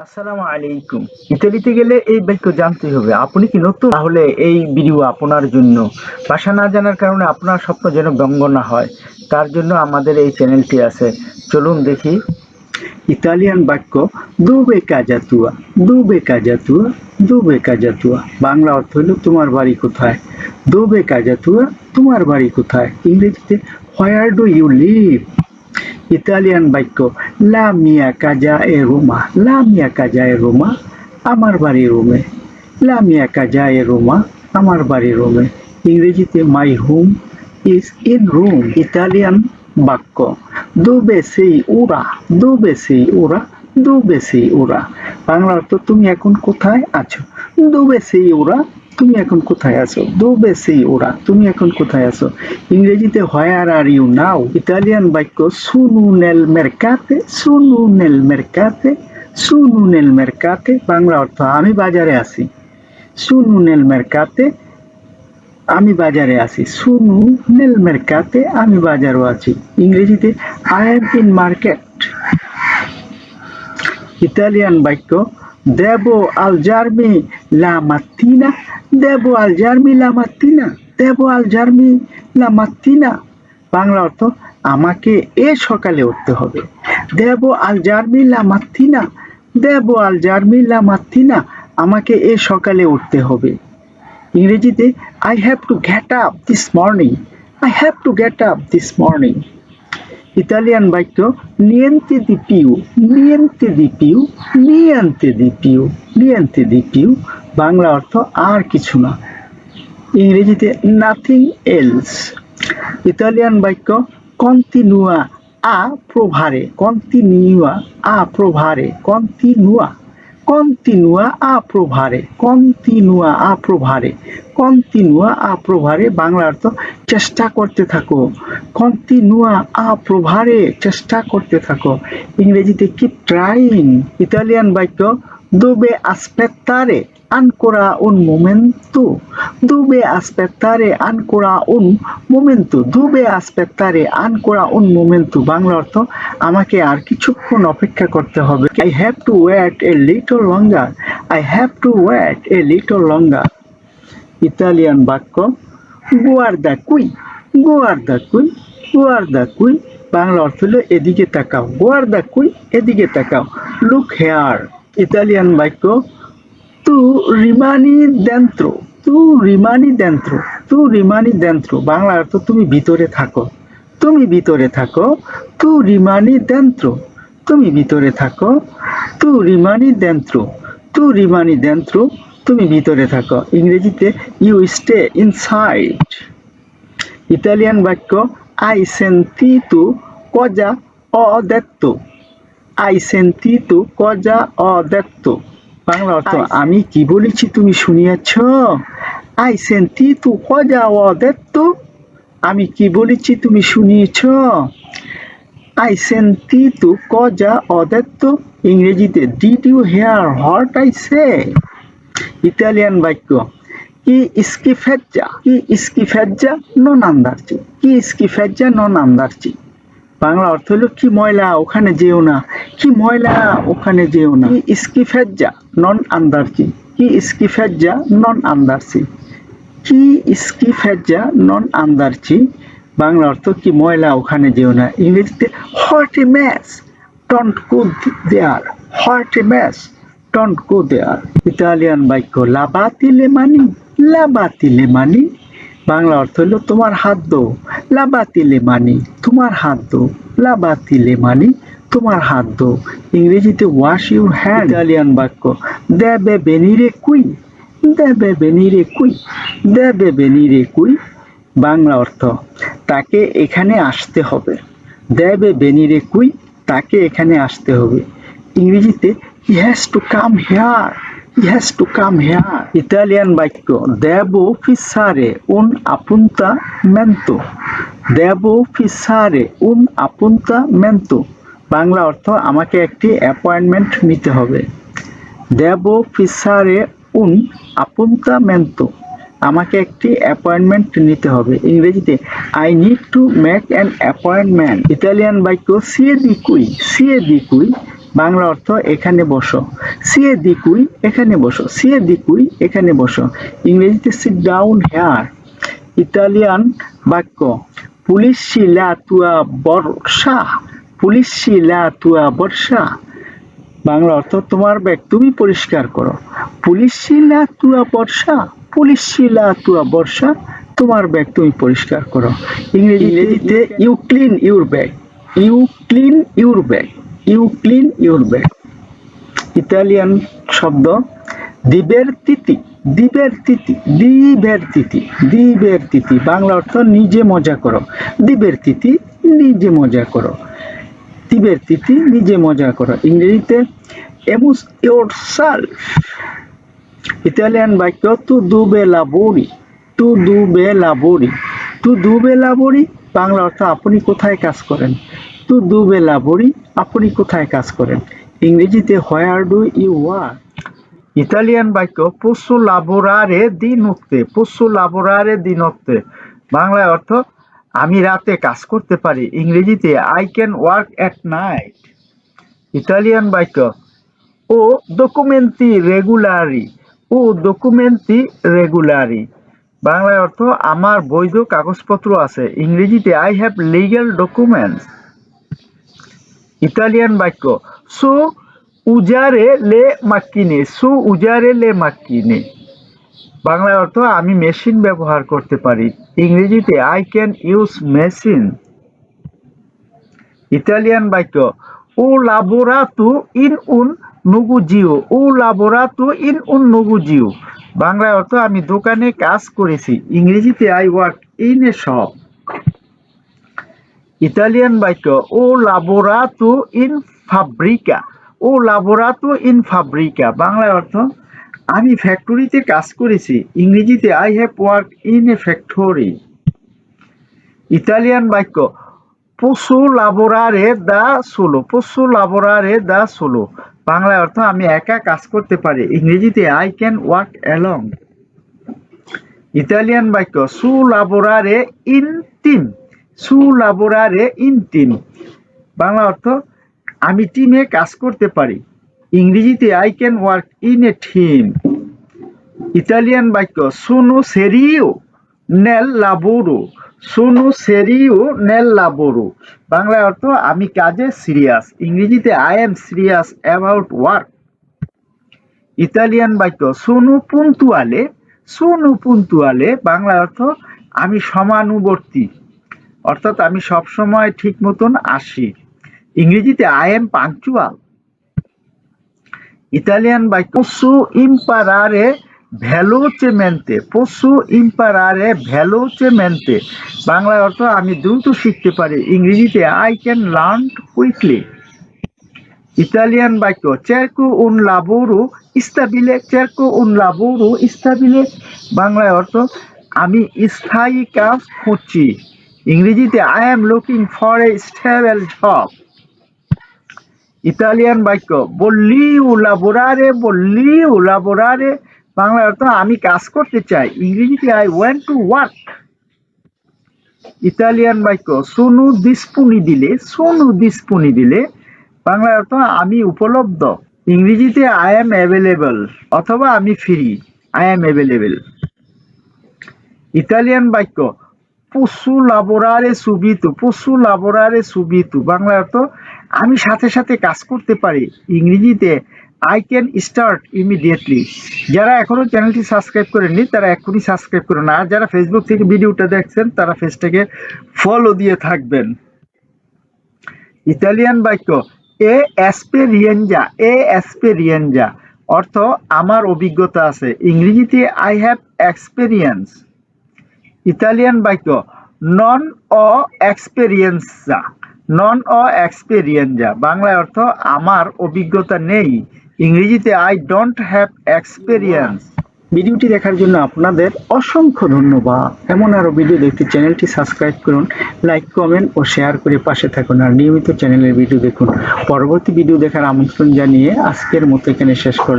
আসসালামু আলাইকুম। ইতালিতে গেলে এই বাক্য জানতেই হবে। আপনি কি নতুন? তাহলে এই ভিডিও আপনার জন্য। ভাষা না জানার কারণে আপনার স্বপ্ন যেন ব্যঙ্গ না হয়, তার জন্য আমাদের এই চ্যানেলটি আছে। চলুন দেখি। ইতালিয়ান বাক্য দুবে কাজা তুয়া, দুবে কাজা তুয়া, দুবে কাজা তুয়া। বাংলা অর্থ হলো তোমার বাড়ি কোথায়? দুবে কাজা তুয়া, তোমার বাড়ি কোথায়? ইংরেজিতে where do you live? Italian বাক্য লা মিয়া কাজা এ রোমা, লা মিয়া কাজা এ রোমা, আমার বাড়ি রোমে। লা মিয়া কাজা এ রোমা, আমার বাড়ি রোমে। ইংরেজিতে my home is in Rome. Italian বাক্য দোবে সেই ওরা, দোবে সেই ওরা, দোবে সেই ওরা। বাংলা অর্থ তুমি এখন কোথায় আছো? দোবে সেই ওরা, তুমি এখন কোথায় আছো? দোবে সেই ওরা, তুমি এখন কোথায় আছো? ইংরেজিতে হোয়ার আর ইউ নাও? ইতালিয়ান বাক্য সুনু নেল মেরকাতে, সুনু নেল মেরকাতে, সুনু নেল মেরকাতে। বাংলা অর্থ আমি বাজারে আছি। সুনু নেল মেরকাতে, আমি বাজারে আছি। সুনু নেল মেরকাতে, আমি বাজারও আছি। ইংরেজিতে I am in market. Italian বাক্য দেবো আল জার্মি লা মাত্তিনা, দেবো আল জার্মি লা মাত্তিনা, দেবো আল জার্মি লা মাত্তিনা। বাংলা অর্থ আমাকে এ সকালে উঠতে হবে। দেবো আল জার্মি লা মাত্তিনা, দেবো আল জার্মি লা মাত্তিনা, আমাকে এ সকালে উঠতে হবে। ইংরেজিতে I have to get up this morning, I have to get up this morning. Italian বাক্য নিয়েন্তে দি পিউ, নিয়েন্তে দি পিউ, নিয়েন্তে দি পিউ, নিয়েন্তে দি পিউ। বাংলা অর্থ আর কিছু না। ইংরেজিতে নাথিং এলস। ইতালিয়ান বাক্য কন্টিনুয়া আ প্রোভারে, কন্টিনিউয়া আ প্রোভারে, কন্টিনুয়া, কন্টিনুয়া আ প্রোভারে, কন্টিনুয়া আ প্রোভারে, কন্টিনুয়া আ প্রোভারে। বাংলা অর্থ চেষ্টা করতে থাকো। কন্টিনুয়া আ প্রোভারে, চেষ্টা করতে থাকো। ইংরেজিতে কিপ ট্রাইং। ইতালিয়ান বাক্য dove aspettare ancora un momento, dove aspettare ancora un momento, dove aspettare ancora un momento। Bangla অর্থ আমাকে আর কিছুক্ষণ অপেক্ষা করতে হবে। I have to wait a little longer, I have to wait a little longer। Italian বাক্য guarda qui, guarda qui, guarda qui। Bangla অর্থ হলো এদিকে তাকাও। guarda qui, এদিকে তাকাও। look here। ইতালিয়ান বাক্য তু রিমানি dentro, তু রিমানি dentro, তু রিমানি dentro। বাংলা অর্থ তুমি ভিতরে থাকো, তুমি ভিতরে থাকো। তু রিমানি dentro, তুমি ভিতরে থাকো। তু রিমানি dentro, তু রিমানি dentro, তুমি ভিতরে থাকো। ইংরেজিতে ইউ স্টে ইনসাইড। ইতালিয়ান বাক্য আই সেন্টিতু কজা অ detto, আই সেন্টিতু কজা অ detto। বাংলা অর্থ আমি কি বলেছি তুমি শুনিয়াছ? আই সেন্টিতু কজা অ detto, আমি কি বলেছি তুমি শুনিয়েছ? আই সেন্টিতু কজা অ detto। ইংরেজিতে did you hear what I say? Italian বাক্য কি schifezza, কি schifezza non andarci, কি schifezza non andarci। বাংলা অর্থ হলো কি ময়লা ওখানে যেও না, কি ময়লা ওখানে যেও না। কি schifezza non andarci, কি schifezza non andarci, কি schifezza non andarci। বাংলা অর্থ কি ময়লা ওখানে যেও না। ইংরেজিতে what a mess, don't go there, what a mess, don't go there। Italian বাক্য lavati le mani, lavati le mani। Bangla অর্থ হলো তোমার হাত ধো। lavati le mani, তোমার হাত ধো। lavati le mani, তোমার হাত ধো। ইংরেজিতে ওয়াশ ইউর হ্যান্ড। ইতালিয়ান বাক্য deve venire qui, deve venire qui, deve venire qui। Bangla অর্থ তাকে এখানে আসতে হবে। deve venire qui, তাকে এখানে আসতে হবে। ইংরেজিতে he has to come here, he has to come here। Italian বাক্য devo fissare un appuntamento, devo fissare un appuntamento। Bangla অর্থ আমাকে একটি অ্যাপয়েন্টমেন্ট নিতে হবে। devo fissare un appuntamento, আমাকে একটি অ্যাপয়েন্টমেন্ট নিতে হবে। ইংরেজিতে I need to make an appointment. Italian বাক্য সিয়ে দি কুই, সিয়ে দি কুই। বাংলা অর্থ এখানে বসো। সিয়ে দিকুই এখানে বসো, সিয়ে দিকুই এখানে বসো। ইংরেজিতে সিট ডাউন হেয়ার। ইতালিয়ান বাক্য পুলিশি লা তুয়া বর্ষা, পুলিশি লা তুয়া বর্ষা। বাংলা অর্থ তোমার ব্যাগ তুমি পরিষ্কার করো। পুলিশি লা তুয়া বর্ষা, পুলিশি লা তুয়া বর্ষা, তোমার ব্যাগ তুমি পরিষ্কার করো। ইংরেজিতে you clean your bag, you clean your bag, you clean your bag. Italian শব্দ দিবেরতিতি, দিবেরতিতি, দিবেরতিতি, দিবেরতিতি। বাংলা অর্থ নিজে মজা করো। দিবেরতিতি নিজে মজা করো, দিবেরতিতি নিজে মজা করো। ইংরেজিতে এমুস ইয়োরসেলফ। ইতালিয়ান বাক্য তু দুবে লাবোরি, তু দুবে লাবোরি, তু দুবে লাবোরি। বাংলা অর্থ আপনি কোথায় কাজ করেন। তু দুবে লাবোরি, আপনি কোথায় কাজ করেন। ইংরেজিতে where do you work. Italian বাক্য পোসো লাবোরারে দি নোত্তে, পোসো লাবোরারে দি নোত্তে। বাংলায় অর্থ আমি রাতে কাজ করতে পারি। ইংরেজিতে I can work at night. Italian বাক্য ও ডকুমেন্টি রেগুলারি, ও ডকুমেন্টি রেগুলারি। বাংলায় অর্থ আমার বৈধ কাগজপত্র আছে। ইংরেজিতে I have legal documents. Italian বাক্য সু উজারে লে মাক্কিনে, সু উজারে লে মাক্কিনে। বাংলায় অর্থ আমি মেশিন ব্যবহার করতে পারি। ইংরেজিতে I can use machine. Italian বাক্য ও লাবোরাতু ইন উন নুগুজিও, ও লাবোরাতু ইন উন নুগুজিও। বাংলায় অর্থ আমি দোকানে কাজ করেছি। ইংরেজিতে I work in a shop. Italian বাক্য ও লাবোরাতু ইন ফাব্রিকা, ও লাবোরাতু ইন ফাব্রিকা। বাংলায় অর্থ আমি ফ্যাক্টরিতে কাজ করেছি। ইংরেজিতে I have work in a factory. Italian বাক্য পোসো লাবোরারে দা সোলো, পোসো লাবোরারে দা সোলো। বাংলায় অর্থ আমি একা কাজ করতে পারি। ইংরেজিতে I can work along. Italian বাক্য সু লাবোরারে ইন টিম, সু লাবোরারে ইন টিম। বাংলা অর্থ আমি টিমে কাজ করতে পারি। ইংরেজিতে I can work in a team. Italian বাক্য সোনো সেরিও নেল লাবোরো, সোনো সেরিও নেল লাবোরো। বাংলায় অর্থ আমি কাজে সিরিয়াস। ইংরেজিতে I am serious about work. Italian বাক্য সোনো পুন্তুয়ালে, সোনো পুন্তুয়ালে। বাংলায় অর্থ আমি সমানুবর্তী, অর্থাৎ আমি সবসময় ঠিক মতন আসি। ইংরেজিতে আই এম পাংচুয়াল। ইতালিয়ান বাক্য পোসো ইম্পারারে ভেলোচেমেন্তে, পোসো ইম্পারারে ভেলোচেমেন্তে। বাংলায় অর্থ আমি দ্রুত শিখতে পারি। ইংরেজিতে I can learn quickly. Italian বাক্য চেরকো উন লাবোরো স্টাবিলে, চেরকো উন লাবোরো স্টাবিলে। বাংলায় অর্থ আমি স্থায়ী কাজ খুঁজছি। ইংরেজিতে I am looking for a stable job. Italian বাক্য বললিও লাবোরারে, বললিও লাবোরারে। বাংলা অর্থ আমি কাজ করতে চাই। ইংরেজিতে I want to work. Italian বাক্য সোনু দিসপুনি দিলে, সোনু দিসপুনি দিলে। বাংলা অর্থ আমি উপলব্ধ। ইংরেজিতে আই এম অ্যাভেলেবল অথবা আমি free, I am available. Italian বাক্য পোসো লাবোরারে সুবিতু, পোসো লাবোরারে সুবিতু। বাংলা অর্থ আমি সাথে সাথে কাজ করতে পারি। ইংরেজিতে আই ক্যান স্টার্ট ইমিডিয়েটলি। যারা এখনো চ্যানেলটি সাবস্ক্রাইব করেননি তারা এখনই সাবস্ক্রাইব করুন। আর যারা ফেসবুক থেকে ভিডিওটা দেখছেন তারা পেজটাকে ফলো দিয়ে থাকবেন। ইতালিয়ান বাক্য এ এক্সপেরিয়েঞ্জা, এ এক্সপেরিয়েঞ্জা। অর্থ আমার অভিজ্ঞতা আছে। ইংরেজিতে আই হ্যাভ এক্সপেরিয়েন্স। ইতালিয়ান বাক্য নন অ এক্সপেরিয়েন্সা, নন অ এক্সপেরিয়েঞ্জা। বাংলায় অর্থ আমার অভিজ্ঞতা নেই। ইংরেজিতে আই ডোন্ট হ্যাভ এক্সপেরিয়েন্স। ভিডিওটি দেখার জন্য আপনাদের অসংখ্য ধন্যবাদ। এমন আরো ভিডিও দেখতে চ্যানেলটি সাবস্ক্রাইব করুন, লাইক কমেন্ট ও শেয়ার করে পাশে থাকুন। আর নিয়মিত চ্যানেলের ভিডিও দেখুন। পরবর্তী ভিডিও দেখার আমন্ত্রণ জানিয়ে আজকের মতো এখানে শেষ করলাম।